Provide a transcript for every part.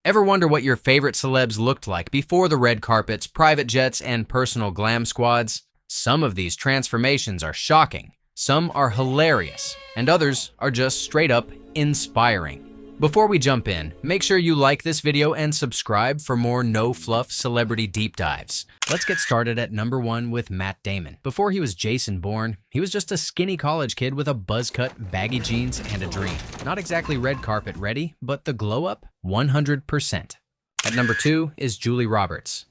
Ever wonder what your favorite celebs looked like before the red carpets, private jets, and personal glam squads? Some of these transformations are shocking, some are hilarious, and others are just straight up inspiring. Before we jump in, make sure you like this video and subscribe for more no-fluff celebrity deep dives. Let's get started at number 1 with Matt Damon. Before he was Jason Bourne, he was just a skinny college kid with a buzz cut, baggy jeans, and a dream. Not exactly red carpet ready, but the glow up, 100%. At number 2 is Julie Roberts.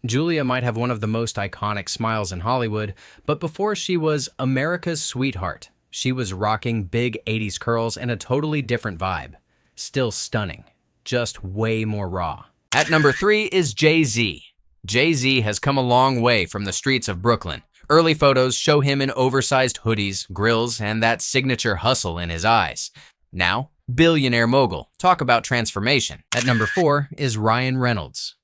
Julia might have one of the most iconic smiles in Hollywood, but before she was America's sweetheart, she was rocking big 80s curls and a totally different vibe. Still stunning, just way more raw. At number 3 is Jay-Z. Jay-Z has come a long way from the streets of Brooklyn. Early photos show him in oversized hoodies, grills, and that signature hustle in his eyes. Now, billionaire mogul. Talk about transformation. At number 4 is Ryan Reynolds.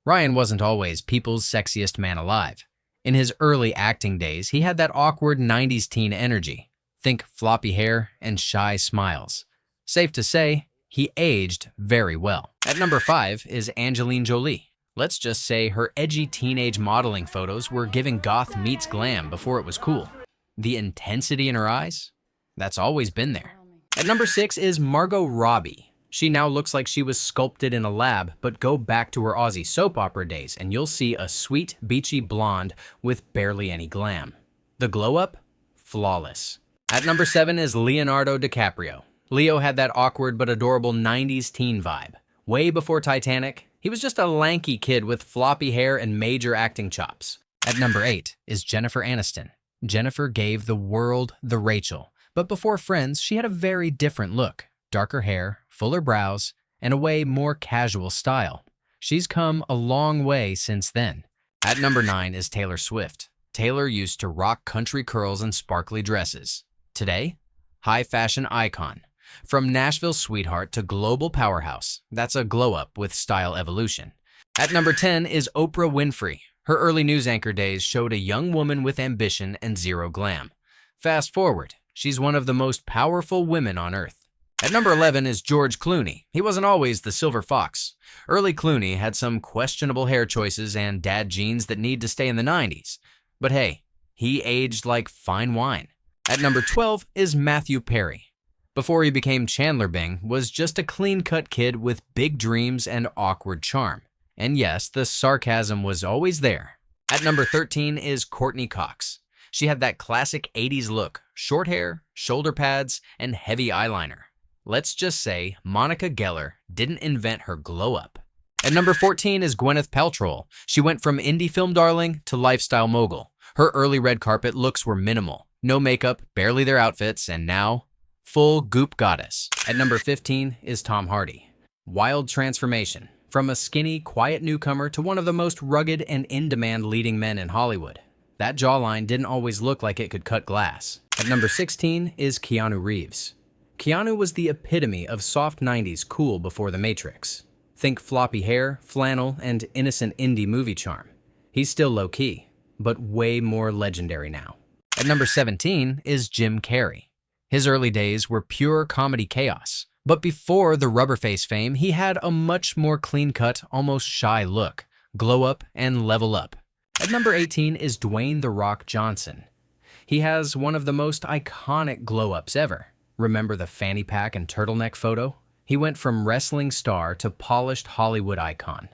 Ryan wasn't always people's sexiest man alive. In his early acting days, he had that awkward 90s teen energy. Think floppy hair and shy smiles. Safe to say, he aged very well. At number 5 is Angelina Jolie. Let's just say her edgy teenage modeling photos were giving goth meets glam before it was cool. The intensity in her eyes? That's always been there. At number 6 is Margot Robbie. She now looks like she was sculpted in a lab, but go back to her Aussie soap opera days and you'll see a sweet, beachy blonde with barely any glam. The glow up? Flawless. At number 7 is Leonardo DiCaprio. Leo had that awkward but adorable 90s teen vibe. Way before Titanic, he was just a lanky kid with floppy hair and major acting chops. At number 8 is Jennifer Aniston. Jennifer gave the world the Rachel, but before Friends, she had a very different look. Darker hair, fuller brows, and a way more casual style. She's come a long way since then. At number 9 is Taylor Swift. Taylor used to rock country curls and sparkly dresses. Today, high fashion icon. From Nashville sweetheart to global powerhouse, that's a glow-up with style evolution. At number 10 is Oprah Winfrey. Her early news anchor days showed a young woman with ambition and zero glam. Fast forward, she's one of the most powerful women on earth. At number 11 is George Clooney. He wasn't always the silver fox. Early Clooney had some questionable hair choices and dad jeans that need to stay in the 90s. But hey, he aged like fine wine. At number 12 is Matthew Perry. Before he became Chandler Bing, was just a clean-cut kid with big dreams and awkward charm. And yes, the sarcasm was always there. At number 13 is Courteney Cox. She had that classic 80s look, short hair, shoulder pads, and heavy eyeliner. Let's just say Monica Geller didn't invent her glow-up. At number 14 is Gwyneth Paltrow. She went from indie film darling to lifestyle mogul. Her early red carpet looks were minimal. No makeup, barely their outfits, and now full goop goddess. At number 15 is Tom Hardy. Wild transformation. From a skinny, quiet newcomer to one of the most rugged and in-demand leading men in Hollywood. That jawline didn't always look like it could cut glass. At number 16 is Keanu Reeves. Keanu was the epitome of soft 90s cool before The Matrix. Think floppy hair, flannel, and innocent indie movie charm. He's still low-key, but way more legendary now. At number 17 is Jim Carrey. His early days were pure comedy chaos, but before the rubber-face fame, he had a much more clean-cut, almost shy look, glow up and level up. At number 18 is Dwayne "The Rock" Johnson. He has one of the most iconic glow-ups ever. Remember the fanny pack and turtleneck photo? He went from wrestling star to polished Hollywood icon,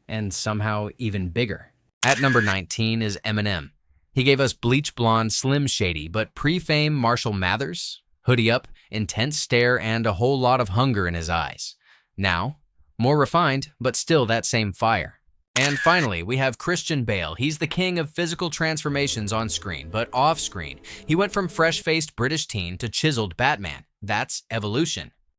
and somehow even bigger. At number 19 is Eminem. He gave us bleach blonde, Slim Shady, but pre-fame Marshall Mathers, hoodie up, intense stare, and a whole lot of hunger in his eyes. Now, more refined, but still that same fire. And finally, we have Christian Bale. He's the king of physical transformations on screen, but off screen, he went from fresh-faced British teen to chiseled Batman. That's evolution.